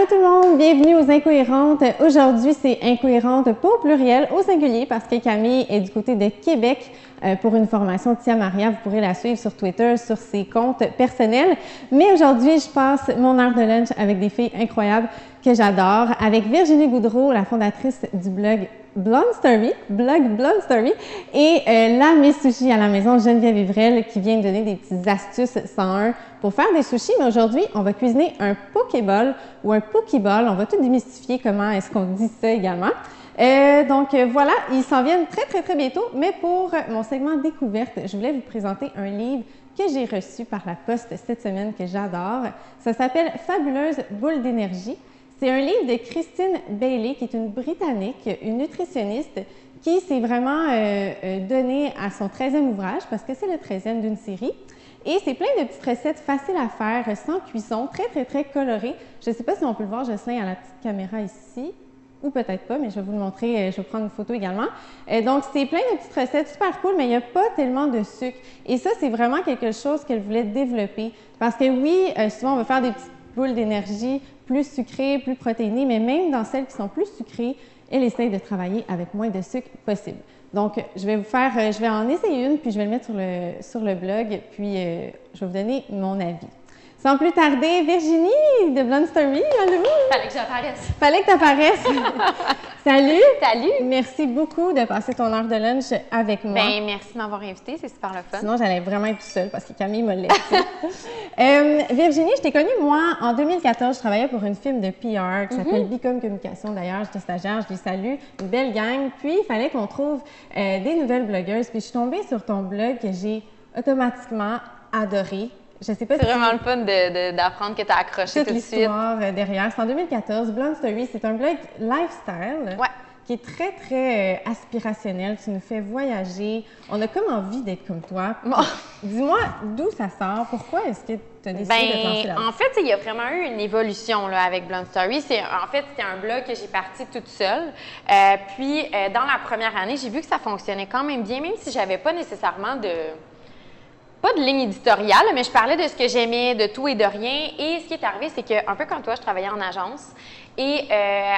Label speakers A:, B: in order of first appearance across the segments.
A: Allô tout le monde, bienvenue aux Incohérentes. Aujourd'hui, c'est Incohérente pas au pluriel, au singulier, parce que Camille est du côté de Québec pour une formation Tia Maria. Vous pourrez la suivre sur Twitter, sur ses comptes personnels. Mais aujourd'hui, je passe mon heure de lunch avec des filles incroyables que j'adore, avec Virginie Goudreau, la fondatrice du blog Blonde Story, et la Miss Sushi à la maison, Geneviève Ivrel, qui vient me donner des petites astuces 101 pour faire des sushis. Mais aujourd'hui, on va cuisiner un pokéball ou un pokéball. On va tout démystifier comment est-ce qu'on dit ça également. Donc voilà, ils s'en viennent très bientôt. Mais pour mon segment découverte, je voulais vous présenter un livre que j'ai reçu par la poste cette semaine que j'adore. Ça s'appelle Fabuleuse boule d'énergie. C'est un livre de Christine Bailey, qui est une Britannique, une nutritionniste, qui s'est vraiment donnée à son 13e ouvrage, parce que c'est le 13e d'une série. Et c'est plein de petites recettes faciles à faire, sans cuisson, très colorées. Je ne sais pas si on peut le voir, Jocelyn, à la petite caméra ici, ou peut-être pas, mais je vais vous le montrer, je vais prendre une photo également. Donc, c'est plein de petites recettes super cool, mais il n'y a pas tellement de sucre. Et ça, c'est vraiment quelque chose qu'elle voulait développer. Parce que oui, souvent, on va faire des petites boules d'énergie plus sucrées, plus protéinées, mais même dans celles qui sont plus sucrées, elle essaye de travailler avec moins de sucre possible. Donc, je vais en essayer une, puis je vais le mettre sur le blog, puis je vais vous donner mon avis. Sans plus tarder, Virginie de Blonde Story, allô?
B: Fallait que j'apparaisse.
A: Fallait que tu apparaisses. Salut!
B: Salut!
A: Merci beaucoup de passer ton heure de lunch avec moi.
B: Bien, merci de m'avoir invitée, c'est super le fun.
A: Sinon, j'allais vraiment être toute seule parce que Camille m'a laissée. Virginie, je t'ai connue, moi, en 2014. Je travaillais pour une firme de PR qui s'appelle Bicom Communication. D'ailleurs, j'étais stagiaire, je les salue. Une belle gang. Puis, il fallait qu'on trouve des nouvelles blogueuses. Puis, je suis tombée sur ton blog que j'ai automatiquement adoré. Je sais pas.
B: C'est vraiment le fun d'apprendre que tu as accroché tout de suite.
A: L'histoire derrière. C'est en 2014. Blonde Story, c'est un blog lifestyle.
B: Ouais.
A: Qui est très aspirationnel. Tu nous fais voyager. On a comme envie d'être comme toi. Bon. Dis-moi d'où ça sort. Pourquoi est-ce que tu as décidé de te lancer là-dedans?
B: En fait, il y a vraiment eu une évolution là, avec Blonde Story. En fait, c'était un blog que j'ai parti toute seule. Puis, dans la première année, j'ai vu que ça fonctionnait quand même bien, même si j'avais pas nécessairement pas de ligne éditoriale, mais je parlais de ce que j'aimais, de tout et de rien. Et ce qui est arrivé, c'est que, un peu comme toi, je travaillais en agence. Et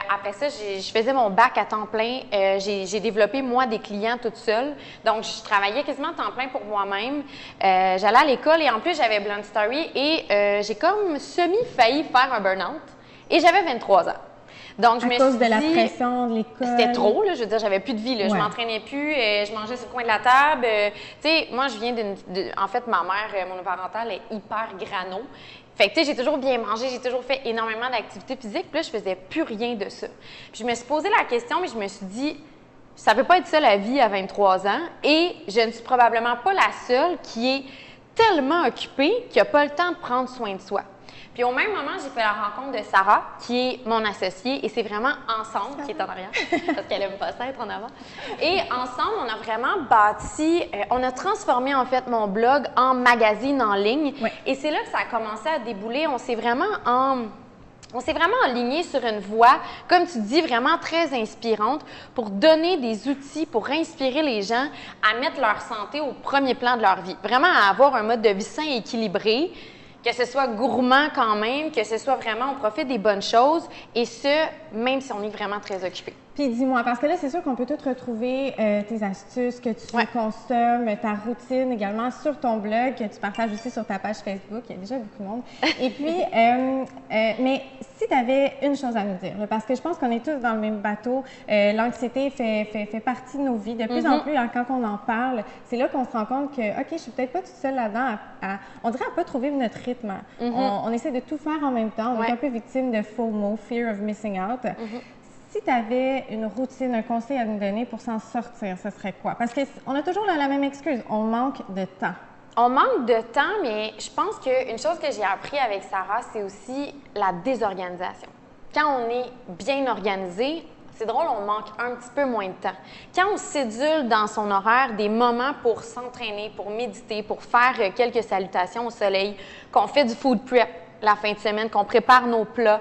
B: après ça, je faisais mon bac à temps plein. J'ai développé, moi, des clients toute seule. Donc, je travaillais quasiment à temps plein pour moi-même. J'allais à l'école et en plus, j'avais Blonde Story et j'ai comme semi-failli faire un burn-out. Et j'avais 23 ans. Donc, je me suis dit,
A: à cause de la pression de l'école.
B: C'était trop, là. Je veux dire, j'avais plus de vie, là. Ouais. Je m'entraînais plus, je mangeais sur le coin de la table. Tu sais, moi, je viens en fait, ma mère monoparentale est hyper grano. Fait que, tu sais, j'ai toujours bien mangé, j'ai toujours fait énormément d'activités physiques. Puis là, je faisais plus rien de ça. Puis je me suis posé la question, mais je me suis dit, ça peut pas être ça la vie à 23 ans. Et je ne suis probablement pas la seule qui est tellement occupée qu'il n'a pas le temps de prendre soin de soi. Puis au même moment, j'ai fait la rencontre de Sarah, qui est mon associée, et c'est vraiment ensemble, qui est en arrière, parce qu'elle aime pas ça être en avant. Et ensemble, on a vraiment bâti, on a transformé en fait mon blog en magazine en ligne. Oui. Et c'est là que ça a commencé à débouler. On s'est vraiment aligné sur une voie, comme tu dis, vraiment très inspirante pour donner des outils, pour inspirer les gens à mettre leur santé au premier plan de leur vie. Vraiment à avoir un mode de vie sain et équilibré, que ce soit gourmand quand même, que ce soit vraiment, on profite des bonnes choses, et ce, même si on est vraiment très occupé.
A: Puis dis-moi, parce que là, c'est sûr qu'on peut tout retrouver tes astuces, que tu consommes, ta routine également sur ton blog, que tu partages aussi sur ta page Facebook. Il y a déjà beaucoup de monde. Et puis, mais si tu avais une chose à nous dire, là, parce que je pense qu'on est tous dans le même bateau, l'anxiété fait partie de nos vies. De plus en plus, hein, quand on en parle, c'est là qu'on se rend compte que, OK, je suis peut-être pas toute seule là-dedans, on dirait à pas trouver notre rythme. On essaie de tout faire en même temps. On est un peu victime de FOMO, Fear of Missing Out. Si tu avais une routine, un conseil à nous donner pour s'en sortir, ce serait quoi? Parce qu'on a toujours la même excuse, on manque de temps.
B: On manque de temps, mais je pense qu'une chose que j'ai appris avec Sarah, c'est aussi la désorganisation. Quand on est bien organisé, c'est drôle, on manque un petit peu moins de temps. Quand on sédule dans son horaire des moments pour s'entraîner, pour méditer, pour faire quelques salutations au soleil, qu'on fait du food prep la fin de semaine, qu'on prépare nos plats,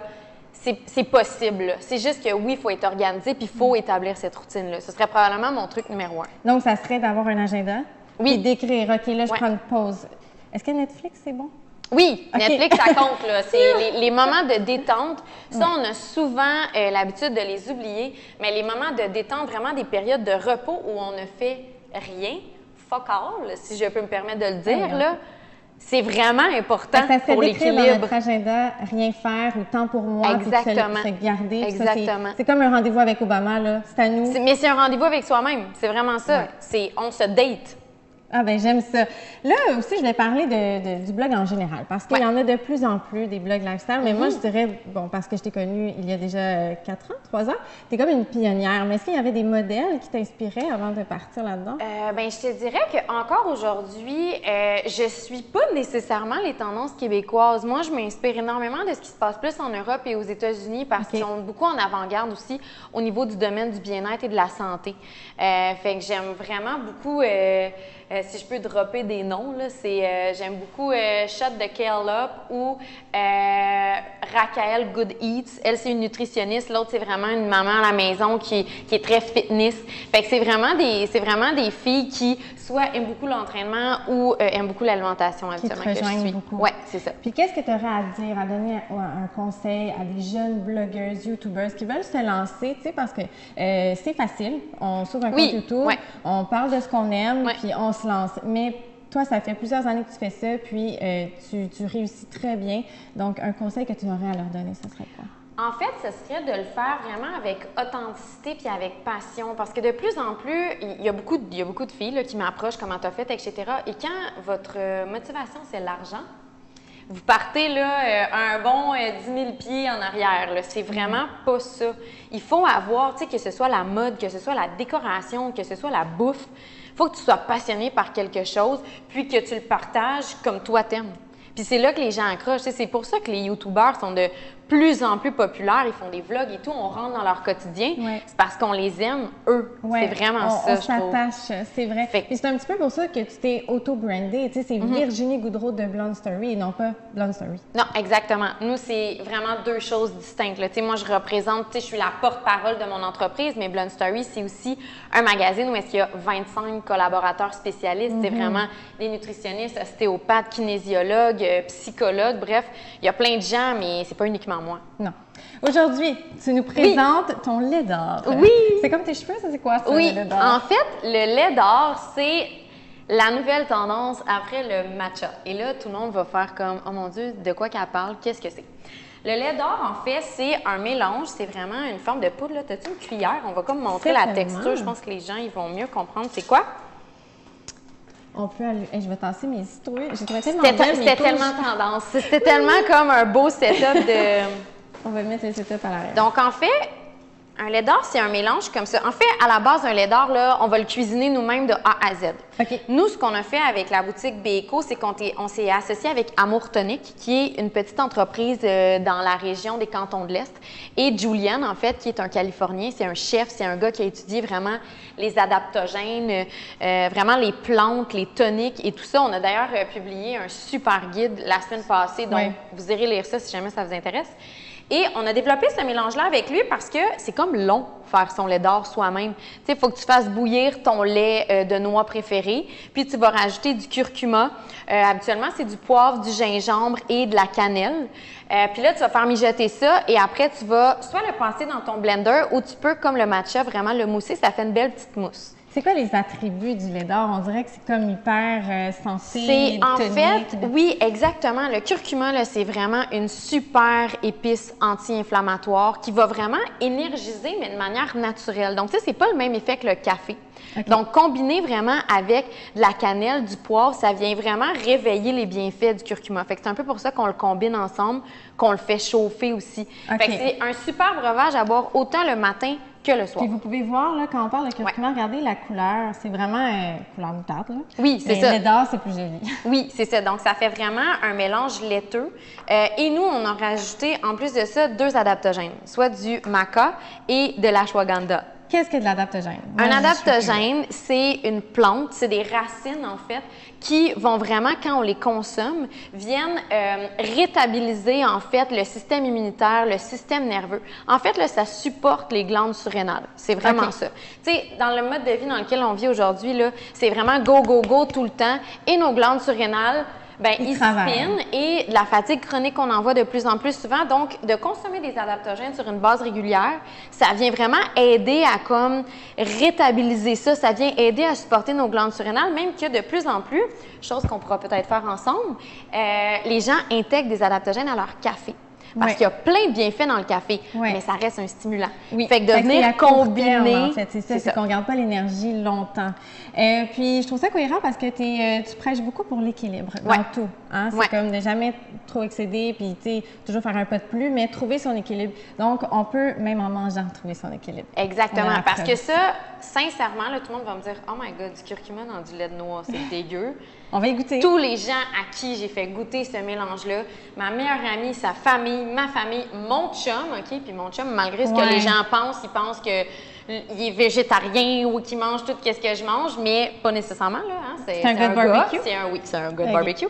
B: c'est possible. C'est juste que oui, il faut être organisé puis il faut établir cette routine-là. Ce serait probablement mon truc numéro 1.
A: Donc, ça serait d'avoir un agenda?
B: Oui.
A: Puis d'écrire, OK, là, je prends une pause. Est-ce que Netflix, c'est bon?
B: Oui,
A: Okay.
B: Netflix, ça compte, là. C'est les moments de détente. Ça, on a souvent l'habitude de les oublier, mais les moments de détente, vraiment des périodes de repos où on ne fait rien, fuck all, si je peux me permettre de le dire, là, c'est vraiment important pour l'équilibre.
A: Dans notre agenda, rien faire ou temps pour moi,
B: Exactement.
A: Puis se garder.
B: Exactement.
A: C'est comme un rendez-vous avec Obama, là. C'est à nous.
B: Mais c'est un rendez-vous avec soi-même. C'est vraiment ça.
A: Ouais.
B: On se date.
A: Ah ben j'aime ça. Là aussi, je voulais parler du blog en général, parce qu'il y en a de plus en plus des blogs lifestyle, mais moi, je dirais, bon, parce que je t'ai connue il y a déjà 4 ans, 3 ans, tu es comme une pionnière. Mais est-ce qu'il y avait des modèles qui t'inspiraient avant de partir là-dedans?
B: Ben, je te dirais qu'encore aujourd'hui, je suis pas nécessairement les tendances québécoises. Moi, je m'inspire énormément de ce qui se passe plus en Europe et aux États-Unis parce qu'ils sont beaucoup en avant-garde aussi au niveau du domaine du bien-être et de la santé. Fait que j'aime vraiment beaucoup... si je peux dropper des noms, là, j'aime beaucoup Shot de Kale Up ou Raquel Good Eats. Elle, c'est une nutritionniste. L'autre, c'est vraiment une maman à la maison qui est très fitness. Fait que c'est vraiment des filles qui soit aiment beaucoup l'entraînement ou aiment beaucoup l'alimentation habituellement que je suis.
A: Beaucoup.
B: Oui, c'est ça.
A: Puis qu'est-ce que tu aurais à dire, à donner un conseil à des jeunes blogueuses, YouTubers qui veulent se lancer, tu sais, parce que c'est facile. On s'ouvre un compte YouTube, on parle de ce qu'on aime, puis on se lance. Mais toi, ça fait plusieurs années que tu fais ça, puis tu réussis très bien. Donc, un conseil que tu aurais à leur donner, ce serait quoi?
B: En fait, ce serait de le faire vraiment avec authenticité puis avec passion. Parce que de plus en plus, il y a beaucoup de filles là, qui m'approchent, comment tu as fait, etc. Et quand votre motivation, c'est l'argent, vous partez là, un bon 10 000 pieds en arrière. C'est vraiment pas ça. Il faut avoir, tu sais, que ce soit la mode, que ce soit la décoration, que ce soit la bouffe, il faut que tu sois passionné par quelque chose, puis que tu le partages comme toi t'aimes. Puis c'est là que les gens accrochent. C'est pour ça que les YouTubers sont de plus en plus populaires. Ils font des vlogs et tout. On rentre dans leur quotidien. Ouais. C'est parce qu'on les aime, eux. Ouais. C'est vraiment ça,
A: je trouve. On s'attache, c'est vrai. Puis c'est un petit peu pour ça que tu t'es auto-brandée. Tu sais, c'est Virginie Goudreau de Blonde Story et non pas Blonde Story.
B: Non, exactement. Nous, c'est vraiment deux choses distinctes. Tu sais, moi, je représente, tu sais, je suis la porte-parole de mon entreprise, mais Blonde Story, c'est aussi un magazine où est-ce qu'il y a 25 collaborateurs spécialistes. C'est vraiment des nutritionnistes, ostéopathes, kinésiologues, psychologues. Bref, il y a plein de gens, mais c'est pas uniquement moi.
A: Non. Aujourd'hui, tu nous présentes ton lait d'or.
B: Oui!
A: C'est comme tes cheveux, ça, c'est quoi ça,
B: le
A: lait d'or?
B: En fait, le lait d'or, c'est la nouvelle tendance après le matcha. Et là, tout le monde va faire comme « Oh mon Dieu, de quoi qu'elle parle? Qu'est-ce que c'est? » Le lait d'or, en fait, c'est un mélange. C'est vraiment une forme de poudre. T'as-tu une cuillère? On va comme montrer la texture. Je pense que les gens, ils vont mieux comprendre c'est quoi.
A: On peut aller... je vais tasser mes citrouilles.
B: C'était tellement tendance. C'était tellement comme un beau setup de...
A: On va mettre le setup à l'arrière.
B: Donc, en fait, un lait d'or, c'est un mélange comme ça. En fait, à la base, un lait d'or, là, on va le cuisiner nous-mêmes de A à Z.
A: Okay.
B: Nous, ce qu'on a fait avec la boutique Béco, c'est qu'on s'est associé avec Amour Tonic, qui est une petite entreprise dans la région des Cantons de l'Est. Et Julian, en fait, qui est un Californien, c'est un chef, c'est un gars qui a étudié vraiment les adaptogènes, vraiment les plantes, les toniques et tout ça. On a d'ailleurs publié un super guide la semaine passée, donc vous irez lire ça si jamais ça vous intéresse. Et on a développé ce mélange-là avec lui parce que c'est comme long faire son lait d'or soi-même. Tu sais, il faut que tu fasses bouillir ton lait de noix préféré, puis tu vas rajouter du curcuma. Habituellement, c'est du poivre, du gingembre et de la cannelle. Puis là, tu vas faire mijoter ça et après, tu vas soit le passer dans ton blender ou tu peux, comme le matcha, vraiment le mousser. Ça fait une belle petite mousse.
A: C'est quoi les attributs du lait d'or? On dirait que c'est comme hyper sensé.
B: C'est en fait, oui, exactement. Le curcuma, là, c'est vraiment une super épice anti-inflammatoire qui va vraiment énergiser, mais de manière naturelle. Donc, tu sais, c'est pas le même effet que le café. Okay. Donc, combiné vraiment avec de la cannelle, du poivre, ça vient vraiment réveiller les bienfaits du curcuma. Fait que c'est un peu pour ça qu'on le combine ensemble, qu'on le fait chauffer aussi. Okay. Fait que c'est un super breuvage à boire autant le matin que le soir.
A: Puis vous pouvez voir, là, quand on parle de curcuma, regardez la couleur. C'est vraiment couleur moutarde, là.
B: Oui, c'est ça.
A: Le lait d'or, c'est plus joli.
B: Oui, c'est ça. Donc, ça fait vraiment un mélange laiteux. Et nous, on a rajouté, en plus de ça, 2 adaptogènes, soit du maca et de l'ashwagandha.
A: Qu'est-ce que de l'adaptogène?
B: Un adaptogène, c'est une plante, c'est des racines, en fait, qui vont vraiment, quand on les consomme, viennent rétabiliser, en fait, le système immunitaire, le système nerveux. En fait, là, ça supporte les glandes surrénales. C'est vraiment ça. Tu sais, dans le mode de vie dans lequel on vit aujourd'hui, là, c'est vraiment go, go, go tout le temps. Et nos glandes surrénales Bien, il spin et de la fatigue chronique qu'on en voit de plus en plus souvent. Donc, de consommer des adaptogènes sur une base régulière, ça vient vraiment aider à comme rétabiliser ça. Ça vient aider à supporter nos glandes surrénales, même que de plus en plus, chose qu'on pourra peut-être faire ensemble, les gens intègrent des adaptogènes à leur café. Parce qu'il y a plein de bienfaits dans le café, mais ça reste un stimulant.
A: Fait
B: que de venir combiner...
A: en fait, c'est qu'on ne garde pas l'énergie longtemps. Puis, je trouve ça cohérent parce que tu prêches beaucoup pour l'équilibre dans tout. Hein? C'est comme de jamais trop excéder, puis toujours faire un pas de plus, mais trouver son équilibre. Donc, on peut, même en mangeant, trouver son équilibre.
B: Exactement. Parce que ça, sincèrement, là, tout le monde va me dire « Oh my God, du curcuma dans du lait de noix, c'est dégueu. »
A: On va y goûter.
B: Tous les gens à qui j'ai fait goûter ce mélange-là, ma meilleure amie, sa famille, ma famille, mon chum, OK? Puis mon chum, malgré ce que les gens pensent, ils pensent qu'il est végétarien ou qu'il mange tout ce que je mange, mais pas nécessairement, là. Hein?
A: C'est un good barbecue?
B: C'est un good barbecue.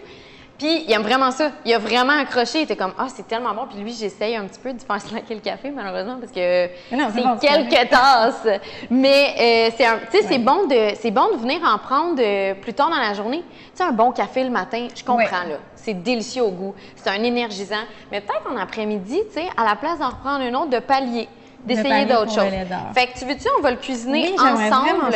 B: Puis, il aime vraiment ça. Il a vraiment accroché. Il était comme, c'est tellement bon. Puis lui, j'essaye un petit peu de faire slacker le café, malheureusement, parce que c'est quelques tasses. Mais c'est bon de venir en prendre plus tard dans la journée. Tu sais, un bon café le matin, je comprends, là. C'est délicieux au goût. C'est un énergisant. Mais peut-être en après-midi, tu sais, à la place d'en reprendre une autre, de pallier. D'essayer d'autres choses. Fait que tu veux-tu, on va le cuisiner ensemble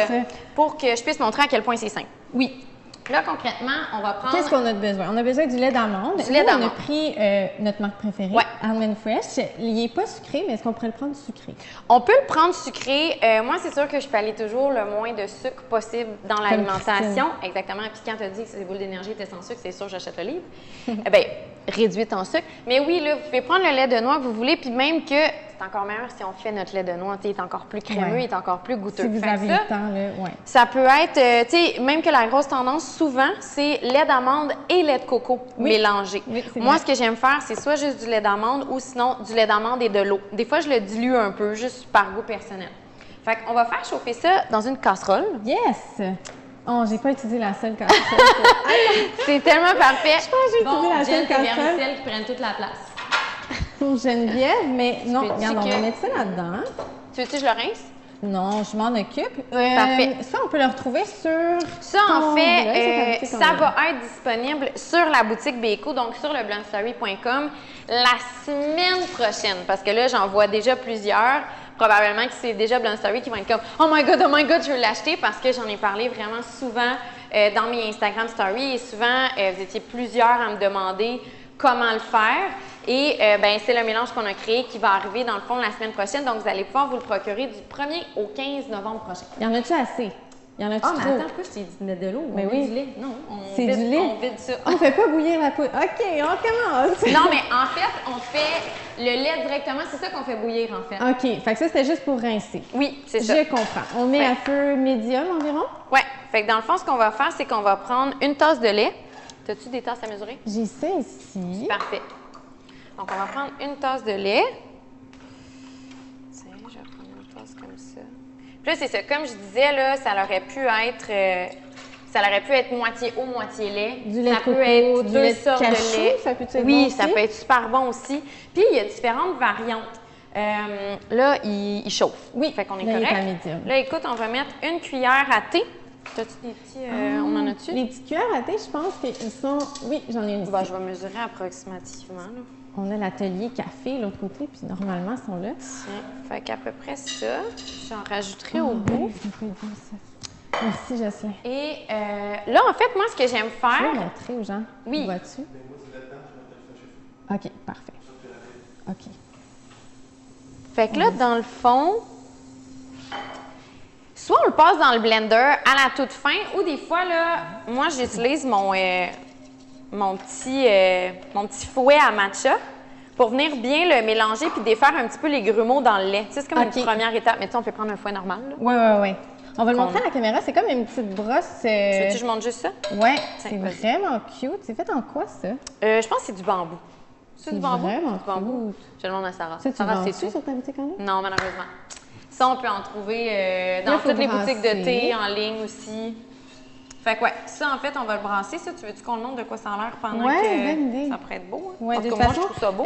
B: pour que je puisse montrer à quel point c'est simple.
A: Oui.
B: Là, concrètement, on va prendre...
A: Qu'est-ce qu'on a besoin? On a besoin du lait d'amande.
B: Du lait d'amande.
A: On a pris notre marque préférée, Almond Fresh. Il n'est pas sucré, mais est-ce qu'on pourrait le prendre sucré?
B: On peut le prendre sucré. Moi, c'est sûr que je peux aller toujours le moins de sucre possible dans l'alimentation. Exactement. Puis quand tu as dit que ces boules d'énergie étaient sans sucre, c'est sûr, j'achète le livre. Eh bien, réduis ton sucre. Mais oui, là, vous pouvez prendre le lait de noix que vous voulez, puis même que c'est encore meilleur si on fait notre lait de noix. Il est encore plus crémeux, il est encore plus goûteux.
A: Si vous avez le temps, là,
B: ça peut être, tu sais, même que la grosse tendance, souvent, c'est lait d'amande et lait de coco mélangés.
A: Oui,
B: moi, ce que j'aime faire, c'est soit juste du lait d'amande ou sinon du lait d'amande et de l'eau. Des fois, je le dilue un peu, juste par goût personnel. Fait qu'on va faire chauffer ça dans une casserole.
A: Yes! Oh, j'ai pas utilisé la seule casserole.
B: C'est tellement parfait.
A: Je pense que j'ai utilisé la seule casserole.
B: Vermicelles qui prennent toute la place.
A: Pour Geneviève, mais non, regarde, on va mettre ça là-dedans.
B: Tu veux-tu que je le rince?
A: Non, je m'en occupe.
B: Parfait.
A: Ça, on peut le retrouver sur...
B: Ça, en fait, ça va être disponible sur la boutique Béco, donc sur le blendstory.com la semaine prochaine. Parce que là, j'en vois déjà plusieurs. Probablement que c'est déjà Blend Story qui vont être comme « Oh my God, je veux l'acheter » parce que j'en ai parlé vraiment souvent dans mes Instagram Stories et souvent, vous étiez plusieurs à me demander comment le faire. Et c'est le mélange qu'on a créé qui va arriver dans le fond la semaine prochaine. Donc, vous allez pouvoir vous le procurer du 1er au 15 novembre prochain.
A: Il y en a-tu assez? Il y en a-tu trop?
B: Mais attends, pourquoi je t'ai dit de mettre de l'eau?
A: Mais oui.
B: Du lait. Non,
A: c'est du lait.
B: On vide ça.
A: On ne fait pas bouillir la poudre. OK, on commence.
B: Non, mais en fait, on fait le lait directement. C'est ça qu'on fait bouillir, en fait.
A: OK. Fait que ça, c'était juste pour rincer.
B: Oui, c'est ça.
A: Je comprends. On met à feu médium environ?
B: Oui. Fait que dans le fond, ce qu'on va faire, c'est qu'on va prendre une tasse de lait. As-tu des tasses à mesurer?
A: J'ai ça ici.
B: Parfait. Donc, on va prendre une tasse de lait. Tiens, je vais prendre une tasse comme ça. Puis là, c'est ça. Comme je disais, là, ça aurait pu être moitié eau, moitié lait.
A: Du lait
B: ça
A: de coco,
B: peut être
A: du
B: deux
A: lait
B: sortes
A: cachou,
B: de lait.
A: Ça peut être
B: oui,
A: bon
B: ça
A: aussi?
B: peut être super bon aussi. Puis, il y a différentes variantes. Là, il chauffe.
A: Oui,
B: fait qu'on est
A: là,
B: correct.
A: Il est à médium.
B: Là, écoute, on va mettre une cuillère à thé. T'as-tu des petits... on en a-tu?
A: Les petites cuillères à thé, je pense qu'ils sont... Oui, j'en ai une ici.
B: Je vais mesurer approximativement, là.
A: On a l'atelier café, l'autre côté, puis normalement, ils sont là.
B: Tiens, fait qu'à peu près ça. J'en rajouterai au bout.
A: C'est pas bon, ça. Merci, Jocelyn.
B: Et là, en fait, moi, ce que j'aime faire...
A: Tu veux montrer aux gens?
B: Oui.
A: Vois-tu? OK, parfait. OK.
B: Fait que là, dans le fond, soit on le passe dans le blender à la toute fin, ou des fois, là, moi, j'utilise mon petit fouet à matcha pour venir bien le mélanger puis défaire un petit peu les grumeaux dans le lait. Tu sais, c'est comme une première étape. Mais tu sais, on peut prendre un fouet normal.
A: Oui. On va le montrer à la caméra. C'est comme une petite brosse.
B: Tu veux que je montre juste ça?
A: Oui, c'est vraiment cute. C'est fait en quoi, ça?
B: Je pense que c'est du bambou. C'est du bambou?
A: Vraiment
B: du bambou. Je le montre à Sarah.
A: Sarah, c'est tout sur ta boutique en ligne?
B: Non, malheureusement. Ça, on peut en trouver dans toutes les boutiques de thé, en ligne aussi. Fait que ça, en fait, on va le brasser. Ça, tu veux-tu qu'on le montre de quoi ça a l'air pendant
A: bonne idée.
B: Ça pourrait être beau? Hein?
A: Oui, de toute
B: façon,
A: moi,
B: je trouve ça beau.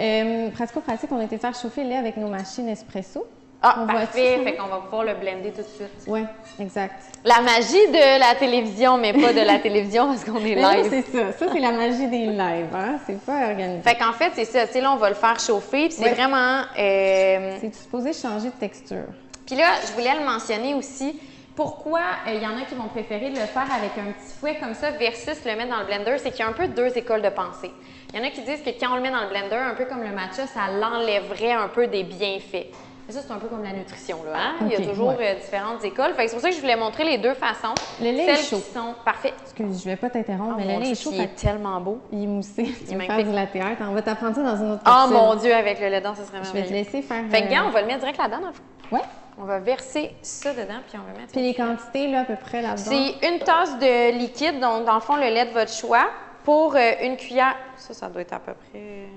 A: Pratico-pratique, on a été faire chauffer le lait avec nos machines espresso.
B: Ah, parfait. Fait qu'on va pouvoir le blender tout de suite.
A: Oui, exact.
B: La magie de la télévision, mais pas de la télévision parce qu'on est live.
A: C'est ça. Ça, c'est la magie des lives. Hein? C'est pas organisé.
B: Fait qu'en fait, c'est ça. Tu sais, là, on va le faire chauffer. Puis c'est vraiment...
A: C'est supposé changer de texture.
B: Puis là, je voulais le mentionner aussi. Pourquoi il y en a qui vont préférer le faire avec un petit fouet comme ça versus le mettre dans le blender, c'est qu'il y a un peu deux écoles de pensée. Il y en a qui disent que quand on le met dans le blender, un peu comme le matcha, ça l'enlèverait un peu des bienfaits. Mais ça, c'est un peu comme la nutrition, là. Hein? Il y a toujours différentes écoles. Fait que c'est pour ça que je voulais montrer les deux façons.
A: Le lait est chaud.
B: Parfait.
A: Excuse, je vais pas t'interrompre, mais le lait est chaud.
B: Il est tellement beau.
A: Il est moussé. Tu vas faire du latte art. On va t'apprendre ça dans une autre
B: Oh mon Dieu, avec le lait dedans, ça serait merveilleux.
A: Je vais te laisser faire...
B: Fait que, gars, on va le mettre direct là-dedans,
A: Ouais.
B: On va verser ça dedans, puis on va mettre...
A: Puis les quantités, là, à peu près là-dedans?
B: C'est une tasse de liquide, donc dans le fond, le lait de votre choix, pour une cuillère... Ça doit être à peu près...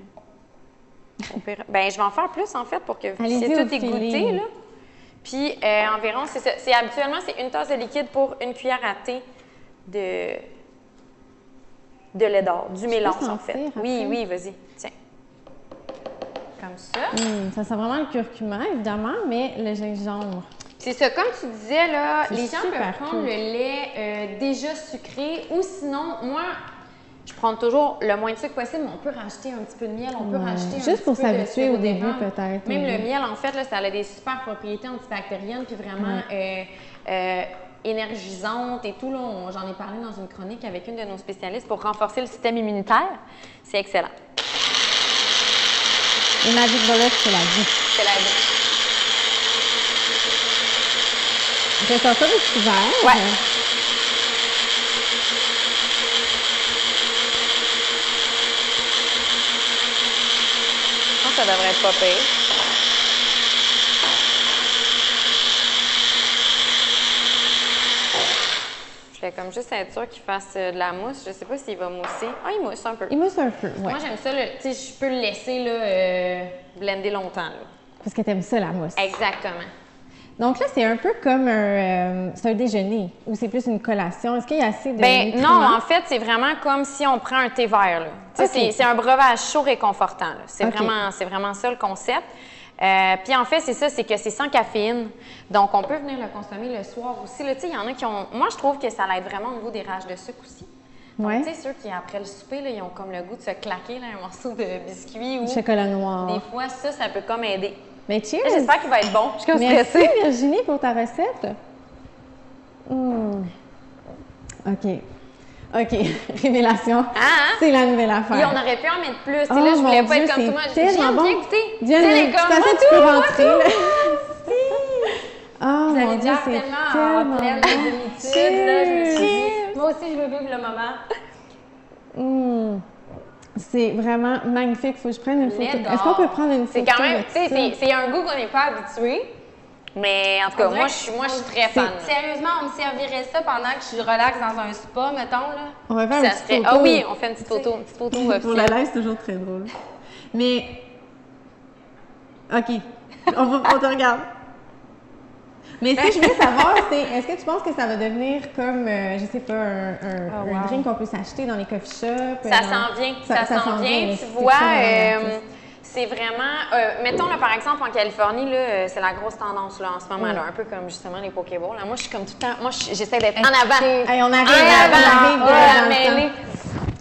B: Ben, je vais en faire plus, en fait, pour que vous puissiez tout égoutter, là. Puis, environ, c'est ça. Habituellement, c'est une tasse de liquide pour une cuillère à thé de lait d'or, du mélange, en fait. Oui, vas-y. Tiens. Comme ça.
A: Ça sent vraiment le curcuma, évidemment, mais le gingembre.
B: C'est ça. Comme tu disais, là, les gens peuvent prendre le lait déjà sucré ou sinon, moi... Je prends toujours le moins de sucre possible, mais on peut rajouter un petit peu de miel, on peut rajouter
A: juste pour s'habituer au début, peut-être.
B: Même le miel, en fait, là, ça a des super propriétés antibactériennes, puis vraiment énergisantes et tout. J'en ai parlé dans une chronique avec une de nos spécialistes pour renforcer le système immunitaire. C'est excellent.
A: Les Magic Bullets, c'est la vie.
B: C'est la vie.
A: Je vais sortir du couvert.
B: Ouais. Ça devrait être pas pire. Je vais comme juste être sûre qu'il fasse de la mousse. Je sais pas s'il va mousser. Ah, il mousse un peu.
A: Il mousse un peu, oui.
B: Moi, j'aime ça, tu sais, je peux le laisser là, blender longtemps. Là.
A: Parce que t'aimes ça, la mousse.
B: Exactement.
A: Donc là, c'est un peu comme c'est un déjeuner ou c'est plus une collation. Est-ce qu'il y a assez de nutriments?
B: Non, en fait, c'est vraiment comme si on prend un thé vert. Okay. C'est un breuvage chaud réconfortant. C'est vraiment ça le concept. Puis en fait, c'est ça, c'est que c'est sans caféine. Donc, on peut venir le consommer le soir aussi. Il y en a qui ont... Moi, je trouve que ça l'aide vraiment au niveau des rages de sucre aussi. Donc, tu sais, ceux qui, après le souper, là, ils ont comme le goût de se claquer là, un morceau de biscuit ou...
A: chocolat noir.
B: Des fois, ça peut comme aider.
A: Mais cheers!
B: J'espère qu'il va être bon. Je suis comme
A: stressée. Merci Virginie pour ta recette. OK. Révélation. C'est la nouvelle affaire.
B: Et on aurait pu en mettre plus. Là, je voulais pas être comme tout le monde.
A: Tellement bon.
B: Viens goûter.
A: Viens, tu peux rentrer. Oh
B: vous
A: mon
B: avez
A: Dieu,
B: c'est tellement pleine d'habitude. Moi aussi, je veux vivre le moment.
A: C'est vraiment magnifique. Faut que je prenne une photo. Est-ce qu'on peut prendre une photo?
B: C'est quand même, tu sais, c'est un goût qu'on n'est pas habitué. Mais en tout cas, moi, je suis très fan.
C: Sérieusement, on me servirait ça pendant que je relaxe dans un spa, mettons, là.
A: On va faire une petite photo.
B: Ah oui, on fait une petite photo.
A: Pour la live, c'est toujours très drôle. Mais, OK, on te regarde. Mais ce que je voulais savoir, c'est, est-ce que tu penses que ça va devenir comme, je sais pas, un drink qu'on peut s'acheter dans les coffee shops?
B: Ça s'en vient, ça s'en vient. Tu vois, c'est vraiment, mettons là, par exemple en Californie, là, c'est la grosse tendance là, en ce moment, là, un peu comme justement les Pokéballs. Moi, je suis comme tout le temps, j'essaie d'être en avant.
A: Hey, on arrive.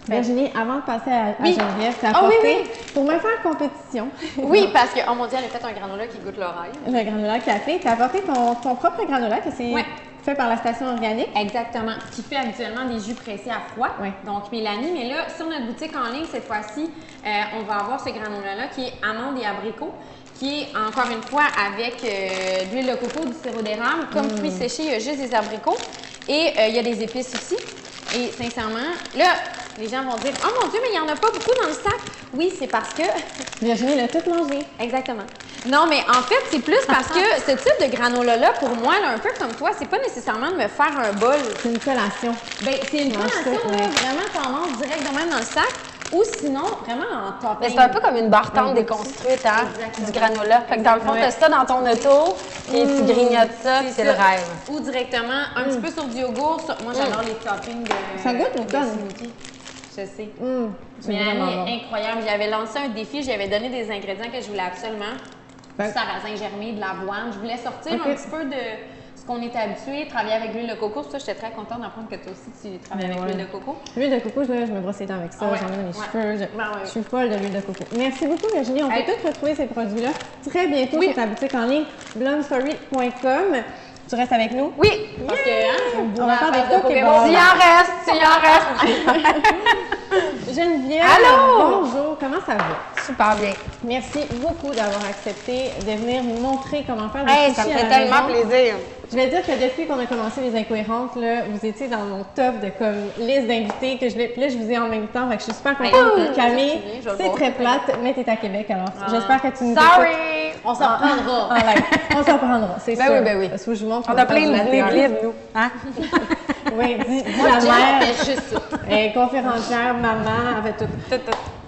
A: Virginie, avant de passer à Geneviève, tu as apporté pour me faire compétition.
B: Oui, parce que, oh mon Dieu, elle a fait un granola qui goûte l'oreille.
A: Le granola café. Tu as apporté ton propre granola que c'est fait par la station organique.
B: Exactement. Qui fait habituellement des jus pressés à froid. Donc, Mélanie. Mais là, sur notre boutique en ligne, cette fois-ci, on va avoir ce granola-là qui est amande et abricot, qui est encore une fois avec de l'huile de coco, du sirop d'érable. Comme fruits séchés, il y a juste des abricots. Et il y a des épices aussi. Et sincèrement, là, les gens vont dire « Oh mon Dieu, mais il n'y en a pas beaucoup dans le sac! » Oui, c'est parce que...
A: Virginie l'a tout mangé.
B: Exactement. Non, mais en fait, c'est plus parce que ce type de granola-là, pour moi, là, un peu comme toi, c'est pas nécessairement de me faire un bol.
A: C'est une collation.
B: Bien, c'est une collation, là, vraiment, t'en manges direct de même dans le sac. Ou sinon, vraiment en topping.
C: C'est un peu comme une bartende déconstruite, hein, du granola. Fait que dans le fond, tu as ça dans ton auto, puis tu grignotes ça, puis c'est le rêve.
B: Ou directement, un petit peu sur du yogourt. Moi, j'adore les toppings de
A: ça goûte l'automne.
B: Je sais. Mais elle est incroyable. J'avais lancé un défi, j'avais donné des ingrédients que je voulais absolument. du sarrasin germé, de l'avoine. Je voulais sortir un petit peu de ce qu'on était habitué, travailler avec l'huile de coco. Ça, j'étais très contente d'apprendre que toi aussi, tu travailles avec l'huile de coco.
A: L'huile de coco, je me brosse les dents avec ça, j'en mets dans mes cheveux. Je suis folle de l'huile de coco. Merci beaucoup, Virginie. On peut tous retrouver ces produits-là très bientôt sur ta boutique en ligne, blondestory.com. Tu restes avec nous?
B: Oui! Parce que,
A: on va faire des
B: Pokémon. S'il en reste.
A: Geneviève, bonjour, comment ça va?
C: Super bien.
A: Merci beaucoup d'avoir accepté de venir nous montrer comment faire des sushis
C: ça me fait
A: à la
C: tellement
A: maison.
C: plaisir.
A: Je vais dire que depuis qu'on a commencé les Incohérentes, là, vous étiez dans mon top de comme liste d'invités que puis là, je vous ai en même temps, fait que je suis super contente. Camille, c'est très plate, mais t'es à Québec, alors j'espère que tu nous écoutes.
B: On s'en reprendra.
A: On s'en reprendra, c'est sûr.
C: Oui.
A: Parce que je vous montre
C: on a plein de livres, nous. Hein?
A: Oui, dis la mère.
B: Juste ça.
A: Conférencière, maman, avec tout.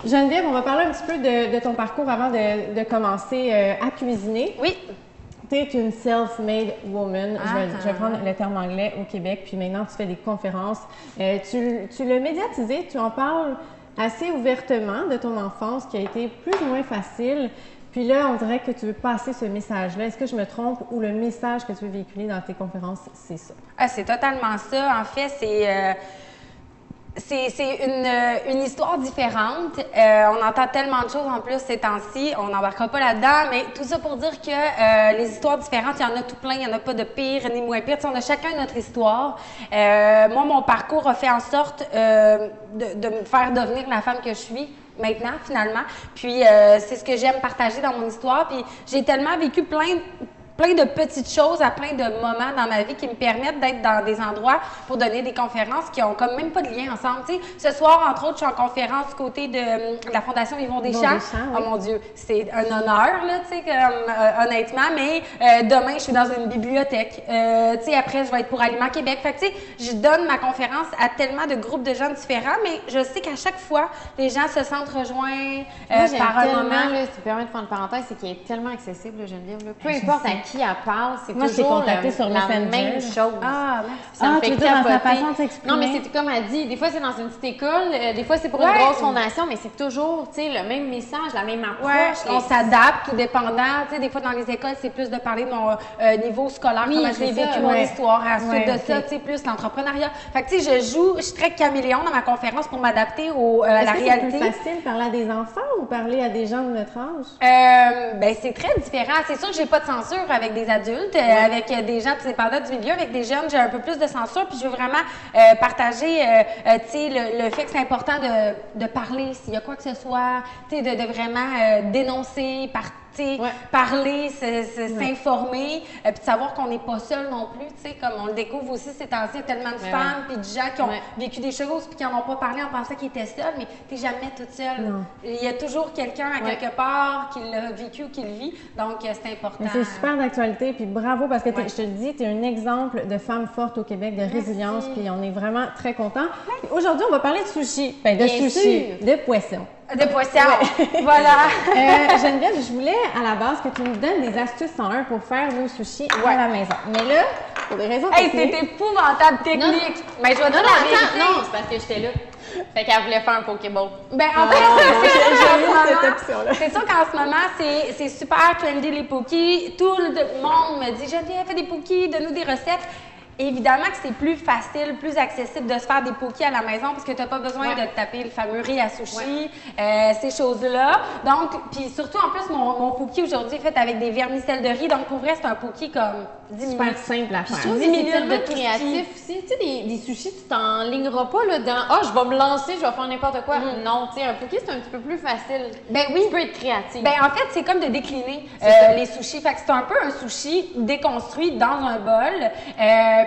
A: Geneviève, on va parler un petit peu de ton parcours avant de commencer à cuisiner.
C: Oui.
A: Tu es une self-made woman, je vais prendre le terme anglais au Québec, puis maintenant tu fais des conférences. Tu l'as médiatisé, tu en parles assez ouvertement de ton enfance qui a été plus ou moins facile. Puis là, on dirait que tu veux passer ce message-là. Est-ce que je me trompe ou le message que tu veux véhiculer dans tes conférences, c'est ça?
C: C'est totalement ça. En fait, c'est une histoire différente. On entend tellement de choses en plus ces temps-ci. On n'embarquera pas là-dedans, mais tout ça pour dire que les histoires différentes, il y en a tout plein. Il n'y en a pas de pire ni moins pire. On a chacun notre histoire. Moi, mon parcours a fait en sorte de me faire devenir la femme que je suis maintenant, finalement. Puis, c'est ce que j'aime partager dans mon histoire. Puis, j'ai tellement vécu plein de petites choses à plein de moments dans ma vie qui me permettent d'être dans des endroits pour donner des conférences qui ont comme même pas de lien ensemble. Tu sais, ce soir, entre autres, je suis en conférence du côté de la Fondation Yvon Deschamps. Oh mon Dieu, c'est un honneur, là, tu sais, honnêtement, mais demain, je suis dans une bibliothèque. Tu sais, après, je vais être pour Aliments Québec. Fait que, tu sais, je donne ma conférence à tellement de groupes de gens différents, mais je sais qu'à chaque fois, les gens se sentent rejoints par un moment.
B: Là, si tu permets de faire une parenthèse, c'est qu'il est tellement accessible, Geneviève. Là. Peu importe à qui elle parle, c'est toujours la même chose.
A: Ah,
B: ça me fait
A: tu veux dire dans sa
B: capoter.
A: façon de s'exprimer?
B: Non, mais c'est comme elle dit, des fois c'est dans une petite école, des fois c'est pour une grosse fondation, mais c'est toujours, tu sais, le même message, la même approche.
C: On s'adapte tout dépendant. Tu sais, des fois dans les écoles, c'est plus de parler de mon niveau scolaire, comment je l'ai vécu, mon histoire. Ensuite de ça, tu sais, plus l'entrepreneuriat. Fait que tu sais, je suis très caméléon dans ma conférence pour m'adapter à la réalité.
A: C'est plus facile parler à des enfants ou parler à des gens de notre âge?
C: Ben c'est très différent. C'est sûr que j'ai pas de censure avec des adultes, avec des gens dépendants du milieu, avec des jeunes, j'ai un peu plus de censure, puis je veux vraiment partager, tu sais, le fait que c'est important de parler s'il y a quoi que ce soit, tu sais, de vraiment dénoncer, parler, s'informer, puis de savoir qu'on n'est pas seul non plus, tu sais, comme on le découvre aussi ces temps-ci, il y a tellement de femmes, puis de gens qui ont vécu des choses, puis qui n'en ont pas parlé en pensant qu'ils étaient seuls, mais tu n'es jamais toute seule.
A: Non.
C: Il y a toujours quelqu'un à quelque part qui l'a vécu ou qui le vit, donc c'est important.
A: C'est super d'actualité, puis bravo, parce que je te le dis, tu es un exemple de femme forte au Québec, de résilience, puis on est vraiment très contents. Aujourd'hui, on va parler de sushi, de poisson.
C: De poisson, voilà.
A: Geneviève, je voulais à la base que tu nous donnes des astuces 101 pour faire nos sushis à la maison. Mais là, pour des raisons techniques...
C: c'est épouvantable technique. Mais je vais dire la vérité.
B: Non, c'est parce que j'étais là. Fait qu'elle voulait faire un Pokéball.
C: Ben en fait,
A: cette option-là.
C: C'est sûr qu'en ce moment, c'est super trendy les pokés. Tout le monde me dit, Geneviève, fais des pokés, donne-nous des recettes. Évidemment que c'est plus facile, plus accessible de se faire des pokés à la maison parce que tu n'as pas besoin de te taper le fameux riz à sushi, ces choses-là. Donc, puis surtout, en plus, mon poké aujourd'hui est fait avec des vermicelles de riz. Donc, pour vrai, c'est un poké comme 10 minutes.
A: Super simple à faire.
B: 10 minutes de créatif aussi. Tu sais, des sushis, tu t'enligneras pas là, dans « je vais me lancer, je vais faire n'importe quoi ». Non, tu sais, un poké, c'est un petit peu plus facile.
C: Ben oui.
B: Tu peux être créatif.
C: Ben en fait, c'est comme de décliner les sushis. Fait que c'est un peu un sushi déconstruit dans un bol.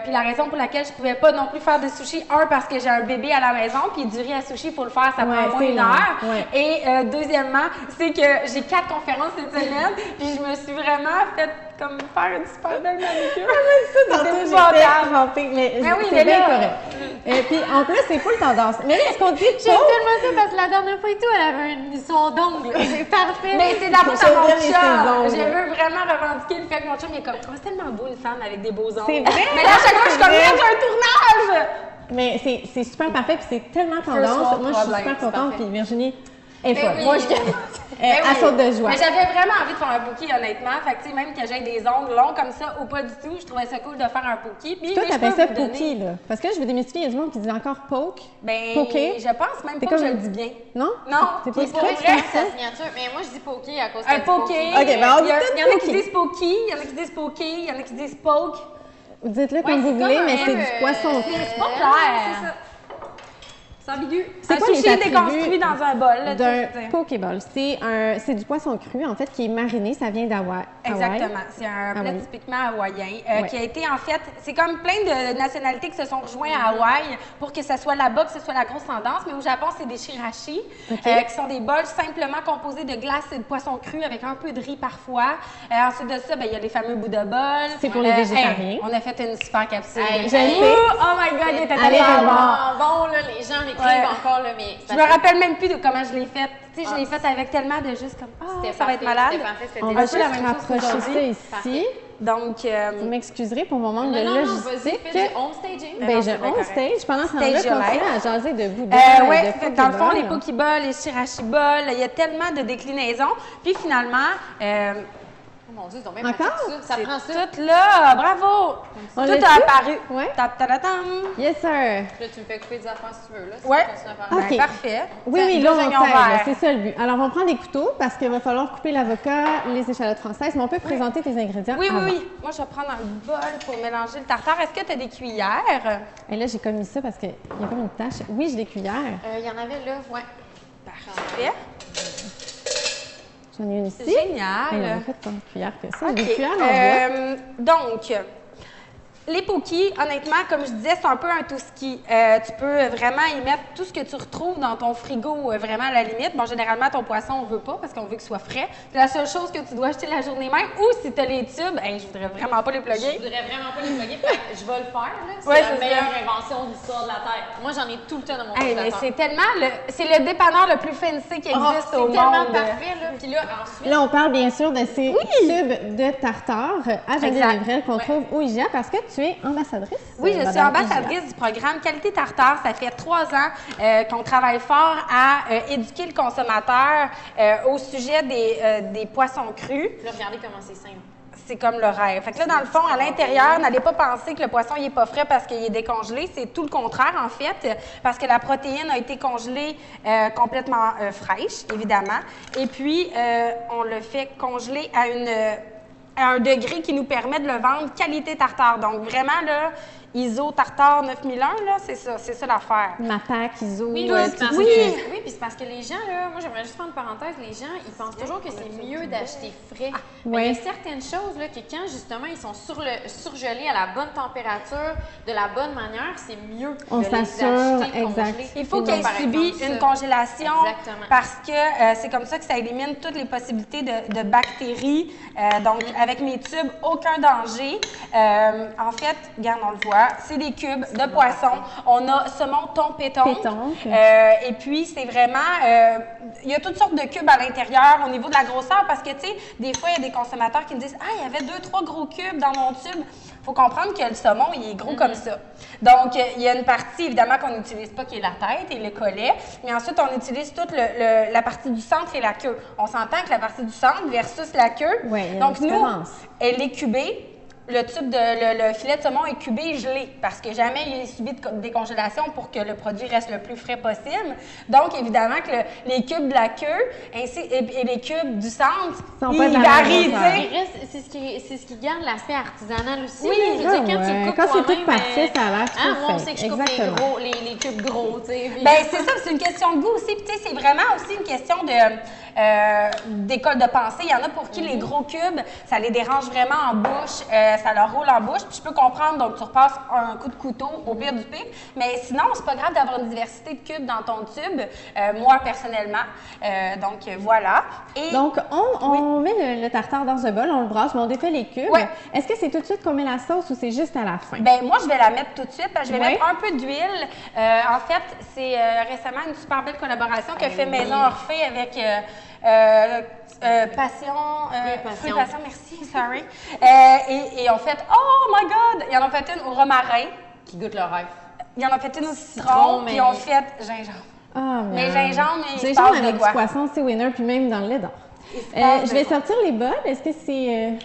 C: Puis la raison pour laquelle je pouvais pas non plus faire de sushi, parce que j'ai un bébé à la maison, puis du riz à sushi, il faut le faire, ça prend au moins 1 heure. Et deuxièmement, c'est que j'ai 4 conférences cette semaine, puis je me suis vraiment fait comme faire une super belle manucure.
A: Mais oui, c'est bien correct. Et puis en plus, c'est full tendance. Mais là, est-ce qu'on dit
B: j'aime tellement ça parce que la dernière fois et tout, elle avait une histoire d'ongles. C'est parfait.
C: Mais c'est d'abord à mon chum. Je veux vraiment revendiquer le fait que mon chum est comme, c'est tellement beau une femme avec des beaux ongles.
A: C'est vrai.
C: Mais là, à chaque fois, je suis comme, j'ai un tournage.
A: Mais c'est super parfait, puis c'est tellement tendance. Moi, je suis super contente. Puis Virginie, Et
C: Ben oui.
A: moi, je à saute de joie.
C: Mais j'avais vraiment envie de faire un poké, honnêtement. Fait que, tu sais, même que j'ai des ongles longs comme ça ou pas du tout, je trouvais ça cool de faire un poké. Puis,
A: Toi,
C: mais je
A: t'appelles
C: peux
A: ça
C: vous donner-
A: poké, là. Parce que je veux démystifier, il y a du monde qui dit encore poke.
C: Ben,
A: Poké?
C: je pense même
A: T'es
C: pas que
A: comme-
C: je le dis bien.
A: Non?
C: Non,
A: C'est pas
C: puis pour
A: écrit,
C: vrai,
A: c'est
B: Sa
A: ça?
B: signature. Mais moi, je dis poké à cause
C: Un
B: de
C: poké.
A: Ok, ben on dit
C: Il y
A: tout
C: en a qui
A: poké.
C: disent poké, il y en a qui disent poké, il y en a qui disent poke.
A: Dites-le comme
B: Ouais,
A: vous
B: c'est
A: voulez,
B: comme
A: mais
B: un-
A: c'est du poisson cru.
C: C'est pas clair. C'est ambigu.
A: C'est
C: Un
A: quoi les
C: sushi déconstruit
A: attributs
C: dans un bol. là, tu sais,
A: d'un pokéball? C'est du poisson cru, en fait, qui est mariné. Ça vient d'Hawaï.
C: Exactement. C'est un plat
A: Hawaï.
C: typiquement hawaïen
A: Ouais.
C: qui a été en fait, c'est comme plein de nationalités qui se sont rejoints à Hawaï pour que ce soit là-bas, que ce soit la grosse tendance. Mais au Japon, c'est des shirashi
A: OK.
C: qui sont des bols simplement composés de glace et de poisson cru avec un peu de riz parfois. Ensuite de ça, ben, il y a les fameux Bouddha Bols.
A: C'est pour les végétariens.
C: On a fait une super capsule.
B: Hey,
C: de
A: je le
C: chou.
A: sais.
C: Oh my God, il était
A: Allez,
C: tellement bon.
A: voir.
B: Bon, là, les gens m'écrivent
C: Ouais.
B: encore, là, mais...
C: Je me rappelle même plus de comment je l'ai faite. Tu sais, je l'ai faite avec tellement de juste comme,
B: C'était
C: ça va être
B: parfait,
C: malade.
B: c'était parfait, c'était
A: On
C: Un
A: va
C: peu
A: juste
C: la même chose
A: rapprocher
C: qu'aujourd'hui.
A: ça ici.
C: Donc,
A: Vous m'excuserez pour mon manque
B: Non,
A: de
B: non, non, vas-y,
A: logistique.
B: fais du home staging.
A: Ben,
C: non,
A: je
C: c'est bien
A: on
C: correct.
A: stage. Pendant ce temps-là,
C: Stage your
A: continuez
C: life.
A: à jaser de vous.
C: Oui,
A: de
C: dans le fond, les
A: Pokéball.
C: Pokéballs, les Shirashi-Balls, il y a tellement de déclinaisons. Puis finalement,
B: Oh mon Dieu, ils ont bien
A: Encore?
B: pratique ça. Ça
C: c'est
B: prend ça.
C: tout là. Bravo!
A: On
C: Tout
A: l'a
C: a
A: su?
C: apparu.
A: Ouais.
C: Tap-tadadam.
A: Yes, sir.
B: Là, tu me fais couper des affaires si tu veux, là. Si
C: Ouais.
B: tu continues à faire
A: OK.
C: Ben, parfait.
A: Oui, oui,
C: Deux
A: là, on
C: oignons
A: taille, là,
C: verts.
A: c'est ça le but. Alors, on prend des couteaux parce qu'il va falloir couper l'avocat, les échalotes françaises, mais on peut présenter tes ingrédients
C: Oui, oui,
A: avant.
C: oui. Moi, je vais prendre un bol pour mélanger le tartare. Est-ce que tu as des cuillères?
A: Et là, j'ai commis ça parce qu'il y a comme une tache. Oui, j'ai des cuillères.
B: Il y en avait là, ouais.
C: Parfait.
A: J'en ai une
C: C'est
A: ici. Elle
C: génial.
A: a fait tant de cuillères que ça.
C: OK.
A: J'ai des cuillères en bois.
C: Donc, les pokés, honnêtement, comme je disais, c'est un peu un tout ski. Tu peux vraiment y mettre tout ce que tu retrouves dans ton frigo, vraiment à la limite. Bon, généralement, ton poisson, on veut pas parce qu'on veut qu'il soit frais. C'est la seule chose que tu dois acheter la journée même. Ou si tu as les tubes, je voudrais vraiment pas les
B: Je
C: plugger.
B: voudrais vraiment pas les plugger, fait que je vais le faire, là. C'est
C: Ouais,
B: la
C: c'est
B: meilleure
C: ça.
B: invention de l'histoire de la Terre. Moi, j'en ai tout le temps dans mon
C: Mais
B: congélateur.
C: c'est tellement c'est le dépanneur le plus fancy qui
B: Oh,
C: existe
B: c'est
C: au
B: tellement
C: monde.
B: parfait, là. Puis là, ensuite...
A: Là, on parle bien sûr de ces tubes de tartare à Geneviève
C: Exact.
A: Lévrel qu'on trouve au IGA parce que tu es ambassadrice.
C: Oui, je suis
A: Madame
C: ambassadrice du programme Qualité Tartare. Ça fait 3 ans qu'on travaille fort à éduquer le consommateur au sujet des poissons crus.
B: Là, regardez comment c'est simple.
C: C'est comme le rêve. Fait que là, dans le fond, à l'intérieur, n'allez pas penser que le poisson il est pas frais parce qu'il est décongelé. C'est tout le contraire, en fait, parce que la protéine a été congelée complètement fraîche, évidemment. Et puis, on le fait congeler à un degré qui nous permet de le vendre qualité tartare. Donc, vraiment, là, ISO tartare 9001, là, c'est ça l'affaire.
A: MAPAC, ISO,
B: Oui,
A: tout
B: c'est parce
A: ça.
B: que, puis c'est parce que les gens, là, moi j'aimerais juste faire une parenthèse, les gens, ils pensent toujours que c'est mieux d'acheter frais. Mais
A: ouais.
B: il y a certaines choses là, que quand justement ils sont surgelés à la bonne température, de la bonne manière, c'est mieux
A: On
B: de les
A: s'assure,
B: acheter
A: exact.
B: congelés.
C: Il faut
A: Par
C: qu'il subisse
B: exemple,
C: une
B: ça.
C: congélation
B: Exactement.
C: parce que c'est comme ça que ça élimine toutes les possibilités de bactéries. Donc, avec mes tubes, aucun danger. En fait, regarde, on le voit, c'est des cubes de poisson. On a saumon, thon, pétonque.
A: Pétonque.
C: Et puis, c'est vraiment... il y a toutes sortes de cubes à l'intérieur au niveau de la grosseur parce que, tu sais, des fois, il y a des consommateurs qui me disent « Ah, il y avait 2-3 gros cubes dans mon tube. » Il faut comprendre que le saumon, il est gros comme ça. Donc, il y a une partie, évidemment, qu'on n'utilise pas, qui est la tête et le collet. Mais ensuite, on utilise toute la partie du centre et la queue. On s'entend que la partie du centre versus la queue.
A: Ouais, il y a
C: donc,
A: une
C: nous,
A: différence.
C: elle est cubée. Le tube le filet de saumon est cubé gelé parce que jamais il est subi de décongélation pour que le produit reste le plus frais possible. Donc, évidemment, que les cubes de la queue et les cubes du centre,
A: Sont pas de
C: ils
A: la même
C: varient, tu
A: hauteur.
C: sais.
B: Il reste- C'est ce qui garde l'aspect artisanal aussi.
C: Oui,
B: là. Je veux dire, quand tu
A: ouais.
B: le coupes
A: Quand c'est
B: toi-même,
A: tout parfait, ça a l'air trop
B: moi, on
A: fin.
B: sait que je coupe
A: Exactement.
B: les cubes gros, tu sais. puis-
C: Ben c'est ça, c'est une question de goût aussi. Puis tu sais, c'est vraiment aussi une question d'école de pensée. Il y en a pour qui les gros cubes, ça les dérange vraiment en bouche, ça leur roule en bouche. Puis je peux comprendre, donc tu repasses un coup de couteau au pire du pire. Mais sinon, c'est pas grave d'avoir une diversité de cubes dans ton tube. Moi, personnellement. Donc voilà. Et
A: Donc, on met le tartare dans un bol, on le brasse, mais on défait les cubes.
C: Ouais.
A: Est-ce que c'est tout de suite qu'on met la sauce ou c'est juste à la fin?
C: ben moi, je vais la mettre tout de suite. Parce que je vais
A: Ouais.
C: mettre un peu d'huile. En fait, c'est récemment une super belle collaboration que fait Maison Orphée avec Passion.
B: Passion.
C: Passion, merci, sorry. Et en fait, oh my God! Ils en ont fait une au romarin.
B: Qui goûte le rêve.
C: Ils en ont fait une au
B: Citron,
C: citron.
B: mais-
C: Puis ils ont fait gingembre.
A: Ah,
C: Mais gingembre, il se
A: gingembre
C: passe de
A: avec
C: quoi?
A: du poisson, c'est winner, puis même dans le lait d'or. Je vais sortir les bols. Est-ce que c'est...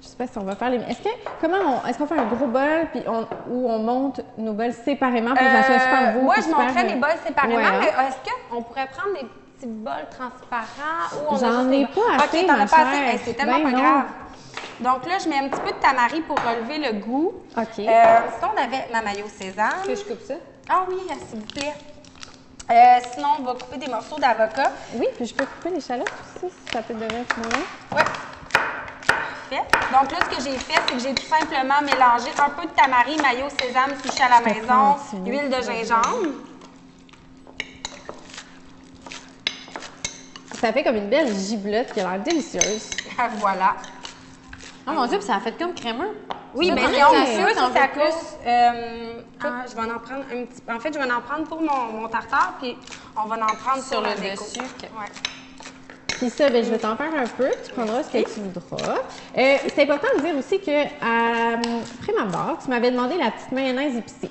A: je sais pas si on va faire les... Est-ce qu'on fait un gros bol puis où on monte nos bols séparément pour que ça soit super beau?
C: Moi, je monterais les bols séparément,
A: Ouais,
C: mais est-ce qu'on pourrait prendre des petits bols transparents où on
A: J'en ai pas assez,
C: OK, t'en
A: ma
C: as pas assez?
A: chère.
C: Hey, c'est tellement
A: Ben
C: pas
A: non.
C: grave. Donc là, je mets un petit peu de tamari pour relever le goût.
A: OK.
C: Sinon, on avait ma mayo sésame.
B: Que je coupe ça?
C: Ah oui, s'il vous plaît. Sinon, on va couper des morceaux d'avocat.
A: Oui, puis je peux couper l'échalote aussi, si ça peut te donner un petit moment.
C: Ouais. Parfait. Donc là, ce que j'ai fait, c'est que j'ai tout simplement mélangé un peu de tamari, mayo, sésame, sushi à la maison, huile de gingembre.
A: Ça fait comme une belle giblotte qui a l'air délicieuse.
C: Voilà.
B: Oh mon Dieu, puis ça a fait comme crémeux.
C: Oui,
B: Ça,
C: mais
B: t'en
C: si
B: as
C: on
B: fait
C: veut,
B: ça,
C: ça
B: t'en veux
C: s'accuse. Je vais en prendre un petit peu. En fait, je vais en prendre pour mon tartare, puis on va en prendre sur le déco.
B: dessus.
C: Ouais.
A: Puis ça, ben, je vais t'en faire un peu. Tu prendras ce que tu voudras. C'est important de dire aussi que après ma barre, tu m'avais demandé la petite mayonnaise épicée.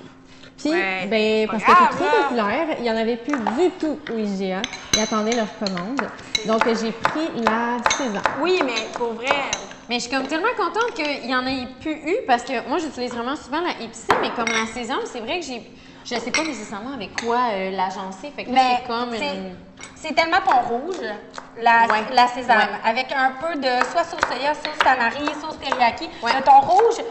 A: Puis,
C: Ouais,
A: ben,
C: pas
A: parce que
C: grave,
A: c'est très populaire, il n'y en avait plus du tout au IGA. Ils attendaient leur commande. Donc, j'ai pris la Sésame.
C: Oui, mais pour vrai.
B: Mais je suis comme tellement contente qu'il y en ait plus eu parce que moi, j'utilise vraiment souvent la épicée, mais comme la sésame, c'est vrai que je sais pas nécessairement avec quoi l'agencer. Fait que là,
C: Mais
B: c'est comme une...
C: c'est tellement ton rouge, la sésame,
B: Ouais.
C: avec un peu de soit sauce soya, sauce tamari, sauce teriyaki.
B: Ouais.
C: Le thon rouge,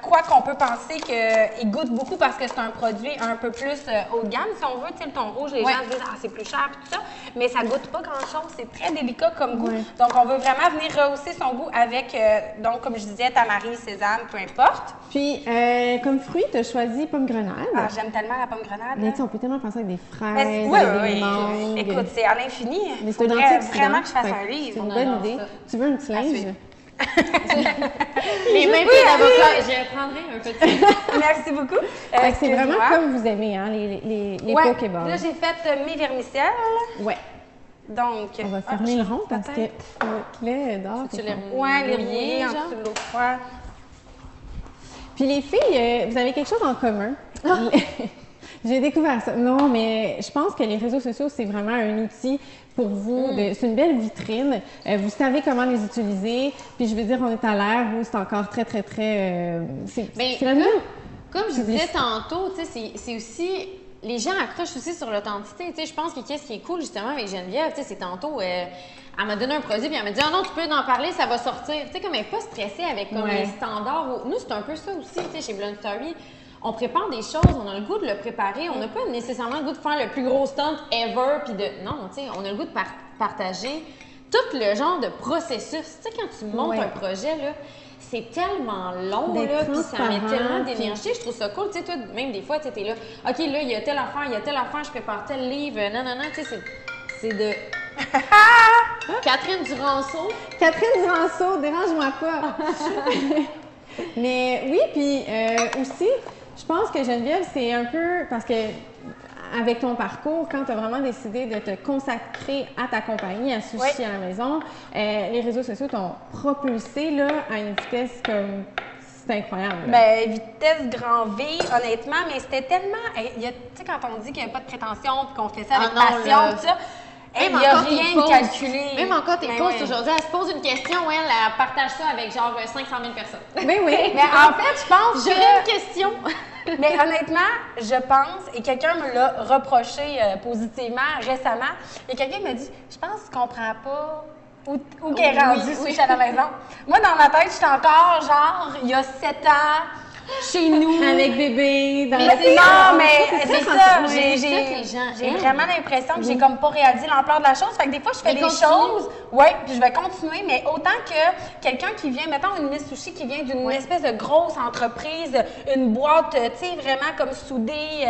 C: quoi qu'on peut penser qu'il goûte beaucoup parce que c'est un produit un peu plus haut de gamme, si on veut. Tu sais, le thon rouge, les
B: Ouais.
C: gens se disent « Ah, c'est plus cher » et tout ça, mais ça goûte pas grand-chose. C'est très délicat comme goût.
A: Ouais.
C: Donc, on veut vraiment venir rehausser son goût avec, donc, comme je disais, tamari, sésame, peu importe.
A: Puis, comme fruit, tu as choisi pomme grenade.
C: Ah, j'aime tellement la pomme grenade.
A: Mais
C: là.
A: tu sais, on peut tellement penser avec des fraises,
C: Mais
A: avec des mangues.
C: Écoute, c'est à l'infini.
A: Mais c'est un
C: Faudrait
A: antioxydant.
C: vraiment que je fasse
A: Fait
C: un
A: que
C: livre.
A: C'est une
B: On
A: bonne
B: adore
A: idée.
B: ça.
A: Tu veux un petit linge?
C: suivre.
B: Les mêmes
C: Oui,
B: d'avocat, je prendrai un petit.
C: Merci beaucoup.
A: Fait que c'est vraiment
C: excuse-moi.
A: comme vous aimez, hein, les
C: Ouais.
A: Pokéballs.
C: Là, j'ai fait mes vermicelles.
A: Ouais.
C: Donc,
A: On va fermer le rond parce que
C: peut-être.
A: le lait d'or.
B: Tu
A: c'est
B: les
A: fort.
C: Ouais, les
B: mouiller,
C: rouiller en
B: genre?
C: dessous de l'eau froide.
A: Puis les filles, vous avez quelque chose en commun. J'ai découvert ça. Non, mais je pense que les réseaux sociaux, c'est vraiment un outil pour vous. C'est une belle vitrine. Vous savez comment les utiliser. Puis je veux dire, on est à l'ère où c'est encore très, très, très...
B: Mais
A: c'est la nouvelle.
B: comme je disais tantôt, tu sais, c'est aussi... Les gens accrochent aussi sur l'authenticité. Tu sais, je pense que qu'est-ce qui est cool justement avec Geneviève, tu sais, c'est tantôt... elle m'a donné un produit puis elle m'a dit « Ah non, tu peux en parler, ça va sortir. » Tu sais, comme elle n'est pas stressée avec comme
A: Ouais.
B: les standards. Nous, c'est un peu ça aussi, tu sais, chez Blonde Story. On prépare des choses, on a le goût de le préparer. On n'a pas nécessairement le goût de faire le plus gros stunt ever. Puis de... Non, tu sais, on a le goût de partager tout le genre de processus. Tu sais, quand tu montes un projet, là, c'est tellement long,
A: D'être
B: là, puis ça met
A: transparent,
B: tellement
A: puis-
B: d'énergie. Je trouve ça cool. Tu sais, toi, même des fois, tu es là, OK, là, il y a telle affaire, je prépare tel livre. Non, tu sais, c'est de... Catherine Duranceau.
A: Catherine Duranceau, dérange-moi pas. Mais oui, puis aussi, je pense que Geneviève, c'est un peu parce que avec ton parcours, quand tu as vraiment décidé de te consacrer à ta compagnie, à Sushi à la maison, les réseaux sociaux t'ont propulsé là, à une vitesse comme... C'est incroyable. Là.
C: Ben, vitesse grand V, honnêtement, mais c'était tellement... Tu sais, quand on dit qu'il n'y a pas de prétention puis qu'on fait ça avec passion,
B: là.
C: tout ça, il
B: Même
C: n'y a
B: encore tes
C: rien de
B: posts.
C: calculé.
B: Même encore tes
C: Ben
B: posts
C: ouais.
B: aujourd'hui, elle se pose une question, elle partage ça avec genre 500 000 personnes.
A: Ben oui.
C: Mais en fait, je pense
B: J'aurais
C: que...
B: une question.
C: Mais honnêtement, je pense, et quelqu'un me l'a reproché positivement récemment, et quelqu'un m'a dit, je pense qu'il ne comprend pas où qu'est rendu Sushi à la maison. Moi, dans ma tête, j'étais encore genre, il y a 7 ans, chez nous.
A: Avec bébé, dans
B: Mais
A: la
B: c'est-
C: Non, mais
A: c'est
C: c'est
A: ça,
C: ça.
A: quand tu-
B: c'est ça que les gens
C: J'ai
B: aiment.
C: vraiment l'impression que j'ai comme pas réalisé l'ampleur de la chose. Fait que des fois, je fais
B: Mais
C: des
B: continue.
C: choses. Oui, puis je vais continuer, mais autant que quelqu'un qui vient, mettons une Miss Sushi qui vient d'une espèce de grosse entreprise, une boîte, tu sais, vraiment comme soudée.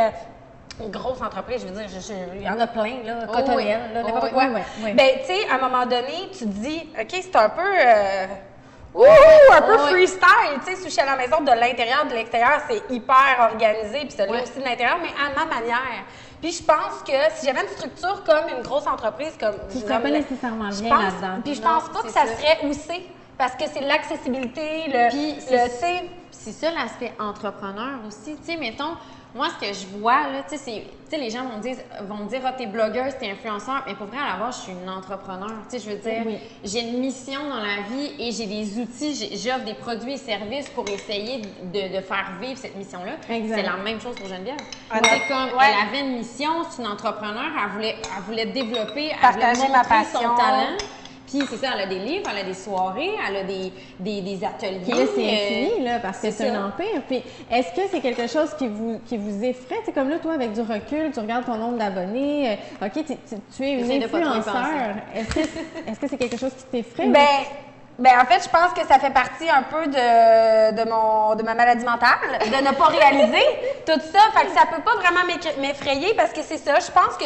C: Une grosse entreprise, je veux dire, il y en a plein, là, Cottonelle, là, n'importe
B: oui,
C: quoi.
A: oui.
C: Ben, tu sais, à un moment donné, tu te dis, OK, c'est un peu. Un peu freestyle, tu sais, Sushi à la maison, de l'intérieur, de l'extérieur, c'est hyper organisé, puis ça l'est aussi de l'intérieur, mais à ma manière. Puis je pense que si j'avais une structure comme une grosse entreprise, comme
A: Tu ne
C: je
A: serais pas
C: nomme-
A: nécessairement
C: je
A: bien
C: pense-
A: là-dedans.
C: Puis je
B: Non,
C: pense pas que
B: c'est
C: ça
B: ça.
C: serait houssé, parce que c'est l'accessibilité,
B: Puis
C: tu sais,
B: c'est ça l'aspect entrepreneur aussi. Tu sais, mettons, moi, ce que je vois, là, tu sais, les gens vont me dire, ah, t'es blogueuse, t'es influenceur, mais pour vrai, à la base, je suis une entrepreneur. Tu sais, je veux dire, j'ai une mission dans la vie et j'ai des outils, j'offre des produits et services pour essayer de faire vivre cette mission-là. C'est la même chose pour Geneviève. C'est comme, elle avait une mission, c'est une entrepreneur, elle voulait développer,
C: partager ma passion,
B: son talent. Puis c'est ça, elle a des livres, elle a des soirées, elle a des ateliers.
A: Puis là, c'est infini, là, parce que c'est un empire. Puis est-ce que c'est quelque chose qui vous effraie? Tu sais, comme là, toi, avec du recul, tu regardes ton nombre d'abonnés. OK, tu es une influenceur. Est-ce que c'est quelque chose qui t'effraie?
C: Ben, en fait, je pense que ça fait partie un peu de ma maladie mentale, de ne pas réaliser tout ça. Fait que ça peut pas vraiment m'effrayer parce que c'est ça. Je pense que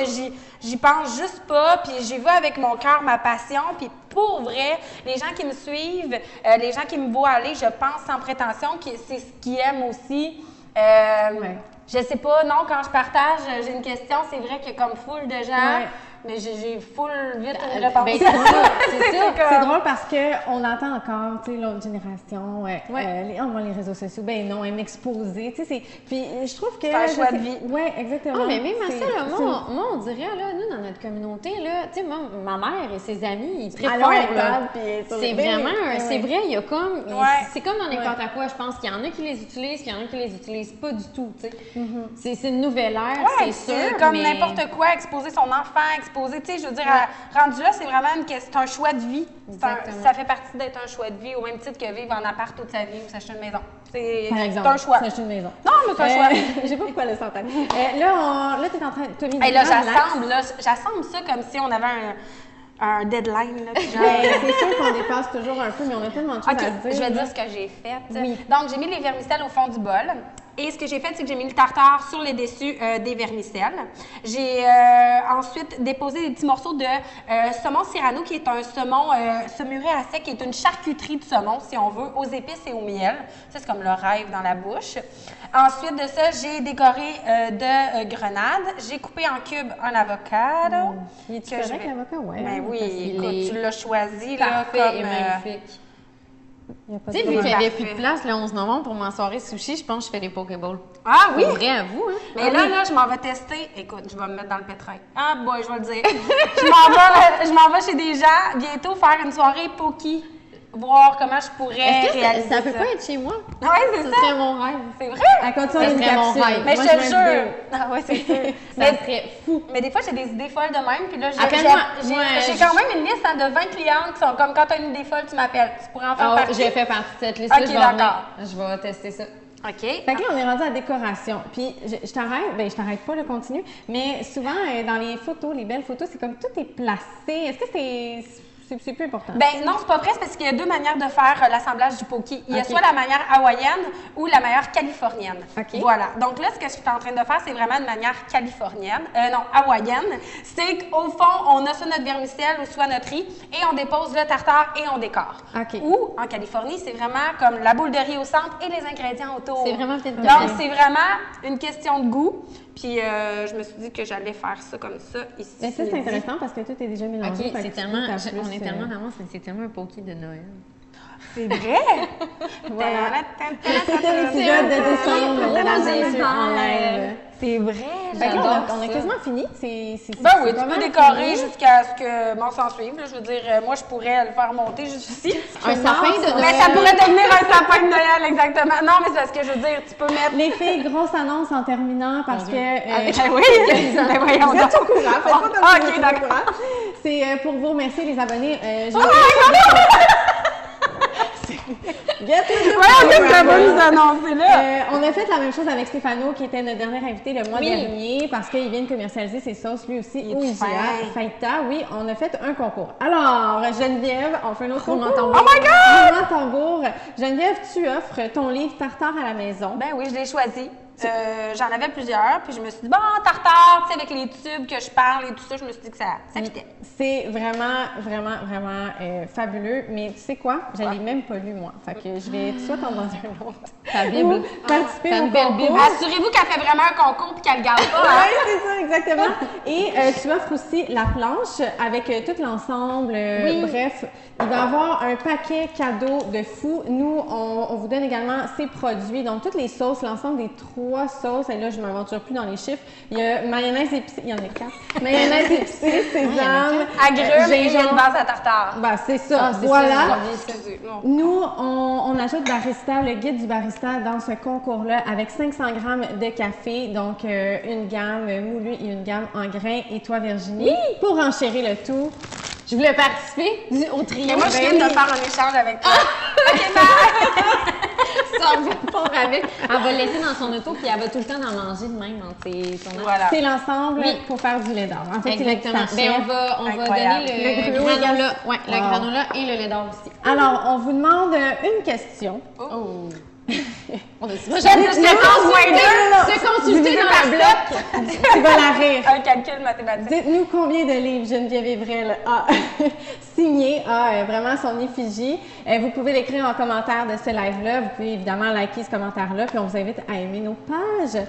C: j'y pense juste pas, puis j'y vais avec mon cœur, ma passion. Puis pour vrai, les gens qui me suivent, les gens qui me voient aller, je pense sans prétention que c'est ce qu'ils aiment aussi. Je sais pas, non, quand je partage, j'ai une question, c'est vrai qu'il y a comme full de gens. Mais j'ai full vite repensé.
A: C'est drôle parce qu'on entend encore, tu sais, l'autre génération, les réseaux sociaux, ben non, aiment exposer, tu sais, puis je trouve que...
C: C'est un choix de vie.
A: Oui, exactement.
B: Ah, mais même à ça, là, moi, on dirait, là, nous, dans notre communauté, là, tu sais, moi, ma mère et ses amis, ils trippent fort, là. C'est vraiment, c'est vrai, il y a comme... C'est comme dans n'importe quoi, je pense qu'il y en a qui les utilisent, puis il y en a qui les utilisent pas du tout, tu sais. C'est une nouvelle ère, c'est sûr,
C: c'est comme n'importe quoi, exposer son enfant, tu sais, je veux dire, rendu là, c'est vraiment c'est un choix de vie. Ça fait partie d'être un choix de vie, au même titre que vivre en appart toute sa vie ou s'acheter une maison. C'est un choix.
A: S'acheter une maison.
C: Non, mais c'est un choix.
A: Je sais pas pourquoi le s'entendre. Là, tu es en train de...
C: j'assemble ça comme si on avait un deadline.
A: C'est sûr qu'on dépasse toujours un peu, mais on a tellement de choses à dire.
C: Je vais dire ce que j'ai fait.
A: Oui.
C: Donc, j'ai mis les vermicelles au fond du bol. Et ce que j'ai fait, c'est que j'ai mis le tartare sur les dessus des vermicelles. J'ai ensuite déposé des petits morceaux de saumon Cyrano, qui est un saumon saumuré à sec, qui est une charcuterie de saumon, si on veut, aux épices et au miel. Ça, c'est comme le rêve dans la bouche. Ensuite de ça, j'ai décoré de grenades. J'ai coupé en cubes un avocado.
A: Tu correct, l'avocat? Oui.
C: Ben oui, écoute, tu l'as choisi.
B: Parfait
C: là, comme,
B: et magnifique. Tu sais, vu qu'il n'y avait plus de place le 11 novembre pour ma soirée sushi, je pense que je fais des Pokéballs.
C: Ah oui?
B: C'est vrai à vous, hein?
C: Mais là, je m'en vais tester. Écoute, je vais me mettre dans le pétrin. Ah boy, je vais le dire. je m'en vais chez des gens bientôt faire une soirée Poké. Voir comment je pourrais réaliser
B: ça. Ça peut pas être chez moi?
C: Oui, c'est ça.
B: Ça serait mon rêve.
C: C'est vrai?
A: À continuer
B: Ça
A: une
B: serait mon
A: capsule.
B: rêve.
C: Mais
A: Moi,
C: je te le
A: mets une
C: jure.
A: vidéo.
C: Ah oui, c'est sûr.
B: Ça serait fou.
C: Mais des fois, j'ai des idées folles de même. Puis là,
B: Appelle-moi.
C: j'ai quand même une liste de 20 clientes qui sont comme quand tu as une idée folle, tu m'appelles. Tu pourrais en faire partie.
B: J'ai fait partie de cette liste-là.
C: Ok,
B: je vais
C: d'accord.
B: Je vais tester ça.
C: OK.
A: Fait que là, on est rendu à la décoration. Puis, je t'arrête pas, là, continue. Mais souvent, dans les photos, les belles photos, c'est comme tout est placé. Est-ce que c'est plus important?
C: Ben non, c'est pas vrai, c'est parce qu'il y a deux manières de faire l'assemblage du Poké. Il y a soit la manière hawaïenne ou la manière californienne.
A: Okay.
C: Voilà. Donc là, ce que je suis en train de faire, c'est vraiment de manière californienne. Non, hawaïenne. C'est qu'au fond, on a soit notre vermicelle ou soit notre riz et on dépose le tartare et on décore.
A: Okay.
C: Ou en Californie, c'est vraiment comme la boule de riz au centre et les ingrédients autour.
B: C'est vraiment peut-être
C: Donc, c'est vraiment une question de goût. Puis je me suis dit que j'allais faire ça comme ça ici.
A: Mais ça, c'est intéressant parce que tout est déjà mélangé.
B: OK, c'est tellement... On est tellement d'avance, c'est tellement un Poké de Noël.
C: C'est vrai?
A: Voilà. C'était l'épisode de décembre de la maison en live.
C: C'est vrai,
A: j'adore. On a quasiment fini.
C: Ben oui, tu peux décorer jusqu'à ce que mon s'en suive. Je veux dire, moi, je pourrais le faire monter juste ici.
B: Un sapin de Noël.
C: Mais ça pourrait devenir un sapin de Noël, exactement. Non, mais c'est parce que je veux dire, tu peux mettre...
A: Les filles, grosse annonce en terminant parce que...
C: oui, ben voyons.
A: Vous êtes au courant. Faites pas comme
C: OK, d'accord.
A: C'est pour vous remercier, les abonnés. On a fait la même chose avec Stéphano, qui était notre dernier invité le mois dernier, parce qu'il vient de commercialiser ses sauces, lui aussi, au IGA. Faïta, oui, on a fait un concours. Alors, Geneviève, on fait un autre concours.
C: Oh my God!
A: Tambour. Geneviève, tu offres ton livre Tartare à la maison.
C: Ben oui, je l'ai choisi. J'en avais plusieurs, puis je me suis dit, bon, tartare, tu sais, avec les tubes que je parle et tout ça, je me suis dit que ça fitait.
A: C'est vraiment, vraiment, vraiment fabuleux. Mais tu sais quoi? Je l'ai même pas lu, moi. Fait que je vais tout de suite en vendre un autre.
B: Ta Bible.
A: Participer au concours.
C: Assurez-vous qu'elle fait vraiment un concours puis qu'elle le garde pas. Hein?
A: Oui, c'est ça, exactement. Et tu offres aussi la planche avec tout l'ensemble. Bref, il va y avoir un paquet cadeau de fou. Nous, on vous donne également ces produits. Donc, toutes les sauces, l'ensemble des 3 sauces. Et là, je ne m'aventure plus dans les chiffres. Il y a mayonnaise épicée. Il y en a 4. Mayonnaise épicée, sésame,
C: agrumes et une base à tartare.
A: Ben, c'est ça. Voilà.
C: Ça,
A: nous, on ajoute barista, le guide du barista dans ce concours-là avec 500 grammes de café. Donc, une gamme moulue et une gamme en grains. Et toi, Virginie, pour enchérir le tout,
B: je voulais participer au trio.
C: Mais moi, je viens de faire un échange avec toi. OK,
B: Ça va pas avec. Elle va le laisser dans son auto, puis elle va tout le temps en manger de même dans ses tournages.
C: Voilà.
A: C'est l'ensemble pour faire du lait d'or. En fait,
B: exactement. Ben, on va donner le granola. Ouais, le granola et le lait d'or aussi.
A: Alors, on vous demande une question.
B: On a se consulter dans la bloc.
A: Tu vas la rire.
C: Un calcul mathématique.
A: Dites-nous combien de livres Geneviève Evrel a signé, vraiment son effigie. Vous pouvez l'écrire en commentaire de ce live-là. Vous pouvez évidemment liker ce commentaire-là, puis on vous invite à aimer nos pages.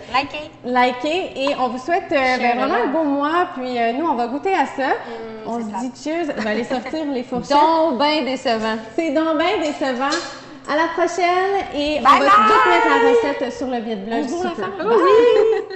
A: Likez. Et on vous souhaite vraiment un beau mois. Puis nous, on va goûter à ça. On se dit cheers. On va aller sortir les fourchettes.
B: Donc ben décevant.
A: C'est donc ben décevant. À la prochaine et on va tout mettre la recette sur le billet de blog.
B: Oui!